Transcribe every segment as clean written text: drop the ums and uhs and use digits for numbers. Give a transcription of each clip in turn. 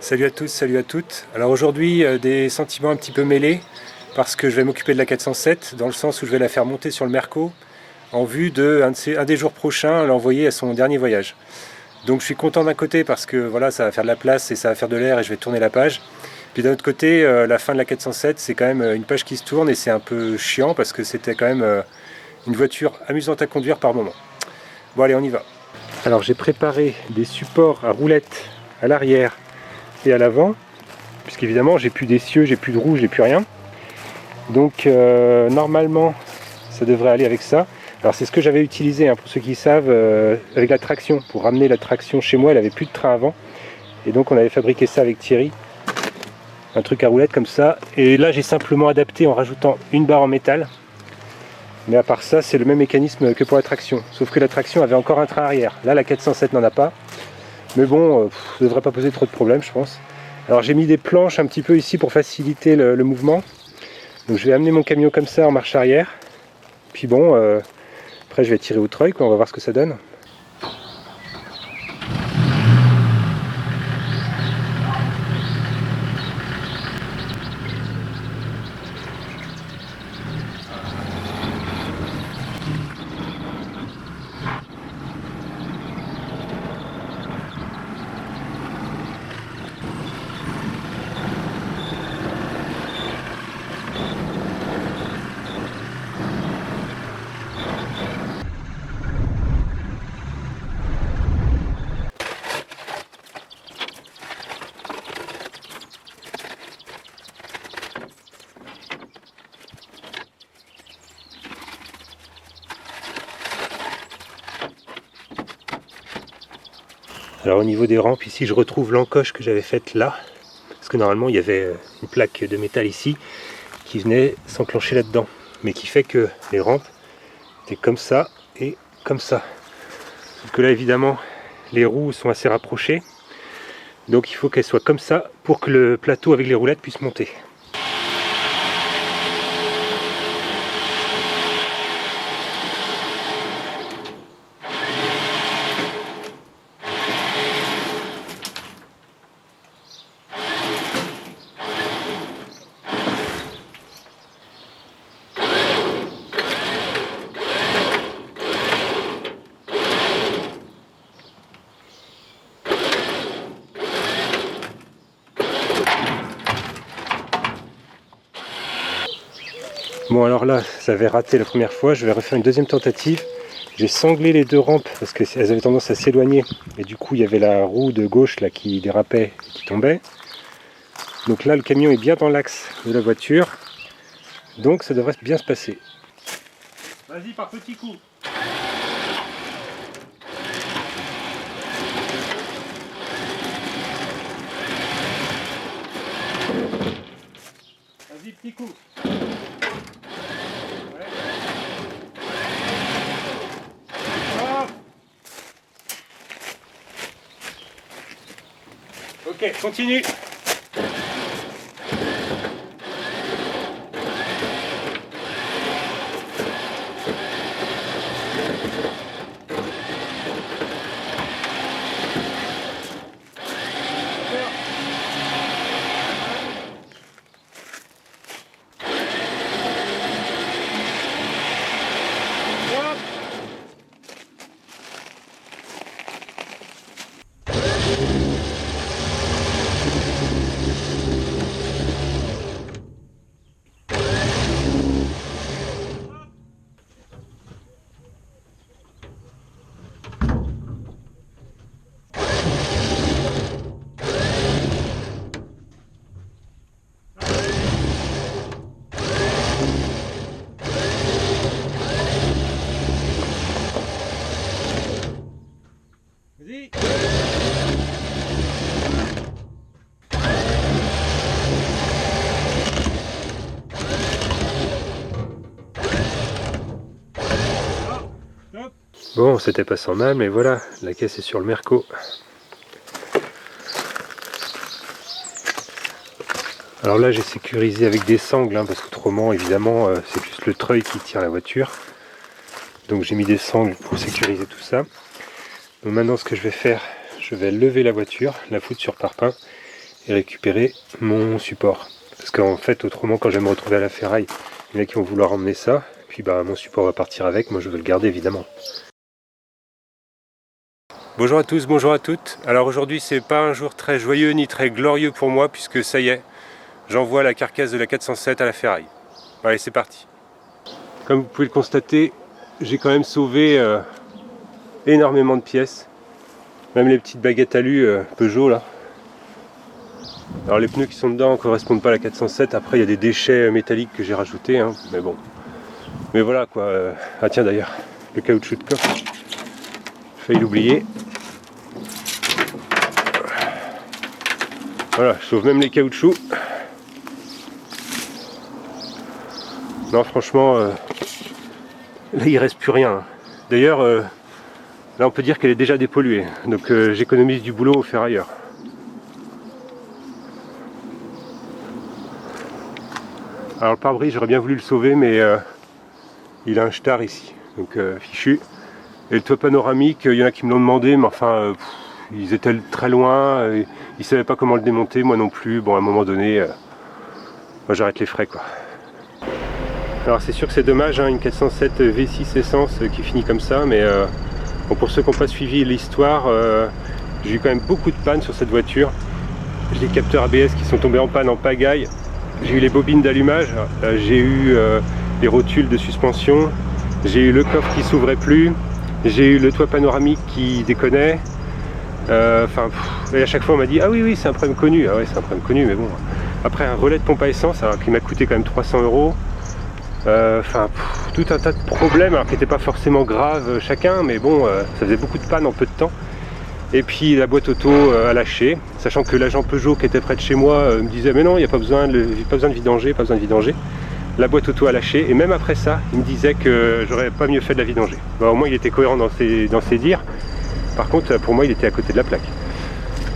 Salut à tous, salut à toutes. Alors aujourd'hui, des sentiments un petit peu mêlés parce que je vais m'occuper de la 407 dans le sens où je vais la faire monter sur le Merco en vue de un des jours prochains l'envoyer à son dernier voyage. Donc je suis content d'un côté parce que voilà, ça va faire de la place et ça va faire de l'air et je vais tourner la page. Puis d'un autre côté, la fin de la 407, c'est quand même une page qui se tourne et c'est un peu chiant parce que c'était quand même une voiture amusante à conduire par moment. Bon allez, on y va. Alors j'ai préparé des supports à roulettes à l'arrière et à l'avant, puisqu'évidemment j'ai plus d'essieux, j'ai plus de roue, j'ai plus rien. Donc normalement ça devrait aller avec ça. Alors c'est ce que j'avais utilisé, hein, pour ceux qui savent, avec la traction, pour ramener la traction chez moi. Elle avait plus de train avant, et donc on avait fabriqué ça avec Thierry, un truc à roulettes comme ça. Et là j'ai simplement adapté en rajoutant une barre en métal, mais à part ça c'est le même mécanisme que pour la traction, sauf que la traction avait encore un train arrière. Là la 407 n'en a pas, mais bon, ça ne devrait pas poser trop de problèmes je pense. Alors j'ai mis des planches un petit peu ici pour faciliter le mouvement. Donc je vais amener mon camion comme ça en marche arrière. Puis bon, après je vais tirer au treuil, on va voir ce que ça donne. Alors au niveau des rampes, ici je retrouve l'encoche que j'avais faite là, parce que normalement il y avait une plaque de métal ici qui venait s'enclencher là-dedans, mais qui fait que les rampes étaient comme ça et comme ça. Sauf que là évidemment les roues sont assez rapprochées, donc il faut qu'elles soient comme ça pour que le plateau avec les roulettes puisse monter. Bon alors là, ça avait raté la première fois, je vais refaire une deuxième tentative. J'ai sanglé les deux rampes parce qu'elles avaient tendance à s'éloigner. Et du coup, il y avait la roue de gauche là qui dérapait et qui tombait. Donc là, le camion est bien dans l'axe de la voiture. Donc ça devrait bien se passer. Vas-y, par petits coups. Vas-y, petit coup. Ok, continue. Vas-y. Bon, c'était pas sans mal, mais voilà, la caisse est sur le Merco. Alors là, j'ai sécurisé avec des sangles, hein, parce qu'autrement, évidemment, c'est juste le treuil qui tire la voiture. Donc j'ai mis des sangles pour sécuriser tout ça. Donc maintenant, ce que je vais faire, je vais lever la voiture, la foutre sur parpaing, et récupérer mon support. Parce qu'en fait, autrement, quand je vais me retrouver à la ferraille, il y en a qui vont vouloir emmener ça. Puis bah, mon support va partir avec, moi je veux le garder évidemment. Bonjour à tous, bonjour à toutes. Alors aujourd'hui, c'est pas un jour très joyeux ni très glorieux pour moi, puisque ça y est, j'envoie la carcasse de la 407 à la ferraille. Allez, c'est parti. Comme vous pouvez le constater, j'ai quand même sauvé énormément de pièces. Même les petites baguettes alu Peugeot là. Alors les pneus qui sont dedans ne correspondent pas à la 407. Après il y a des déchets métalliques que j'ai rajoutés, hein. Mais bon. Mais voilà quoi. Ah tiens d'ailleurs, le caoutchouc de coffre. J'ai failli l'oublier. Voilà, je sauve même les caoutchoucs. Non franchement, là il reste plus rien. D'ailleurs, là on peut dire qu'elle est déjà dépolluée. Donc j'économise du boulot au ferrailleur. Alors le pare-brise, j'aurais bien voulu le sauver, mais il a un star ici, donc fichu. Et le toit panoramique, il y en a qui me l'ont demandé, mais enfin, ils étaient très loin, ils ne savaient pas comment le démonter, moi non plus. Bon, à un moment donné, moi j'arrête les frais, quoi. Alors c'est sûr que c'est dommage, hein, une 407 V6 essence qui finit comme ça, mais bon, pour ceux qui n'ont pas suivi l'histoire, j'ai eu quand même beaucoup de pannes sur cette voiture. J'ai des capteurs ABS qui sont tombés en panne en pagaille. J'ai eu les bobines d'allumage, j'ai eu les rotules de suspension, j'ai eu le coffre qui s'ouvrait plus, j'ai eu le toit panoramique qui déconnait. Enfin, et à chaque fois on m'a dit ah oui c'est un problème connu. Ah ouais, c'est un problème connu, mais bon. Après un relais de pompe à essence, alors qui m'a coûté quand même 300 €. Enfin, tout un tas de problèmes, alors qui n'étaient pas forcément graves chacun, mais bon, ça faisait beaucoup de pannes en peu de temps. Et puis la boîte auto a lâché, sachant que l'agent Peugeot qui était près de chez moi me disait mais non, il n'y a pas besoin de vidanger, pas besoin de vidanger. La boîte auto a lâché, et même après ça, il me disait que j'aurais pas mieux fait de la vidanger. Bon, au moins il était cohérent dans ses dires. Par contre, pour moi, il était à côté de la plaque.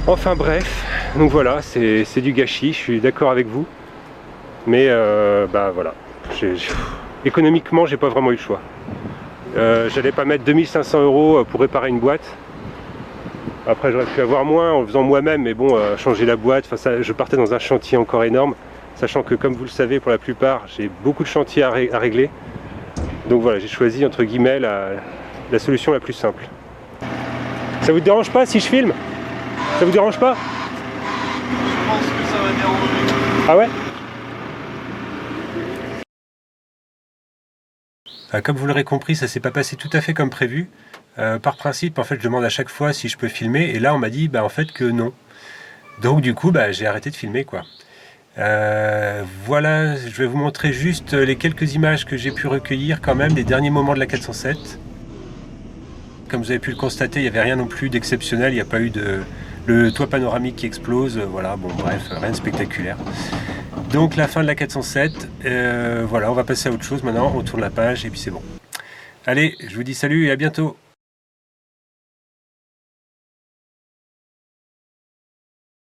Enfin bref, donc voilà, c'est du gâchis, je suis d'accord avec vous. Mais bah voilà, économiquement, j'ai pas vraiment eu le choix. J'allais pas mettre 2500 € pour réparer une boîte. Après j'aurais pu avoir moins en le faisant moi-même, mais bon, changer la boîte, ça, je partais dans un chantier encore énorme, sachant que comme vous le savez pour la plupart, j'ai beaucoup de chantiers à régler. Donc voilà, j'ai choisi entre guillemets la solution la plus simple. Ça vous dérange pas si je filme? Ça vous dérange pas? Je pense que ça va déranger. Ah ouais? Comme vous l'aurez compris, ça s'est pas passé tout à fait comme prévu. Par principe, en fait, je demande à chaque fois si je peux filmer, et là, on m'a dit, en fait, que non. Donc, du coup, j'ai arrêté de filmer, quoi. Voilà, je vais vous montrer juste les quelques images que j'ai pu recueillir, quand même, des derniers moments de la 407. Comme vous avez pu le constater, il n'y avait rien non plus d'exceptionnel, il n'y a pas eu le toit panoramique qui explose, voilà, bon, bref, rien de spectaculaire. Donc, la fin de la 407, voilà, on va passer à autre chose maintenant, on tourne la page, et puis c'est bon. Allez, je vous dis salut et à bientôt.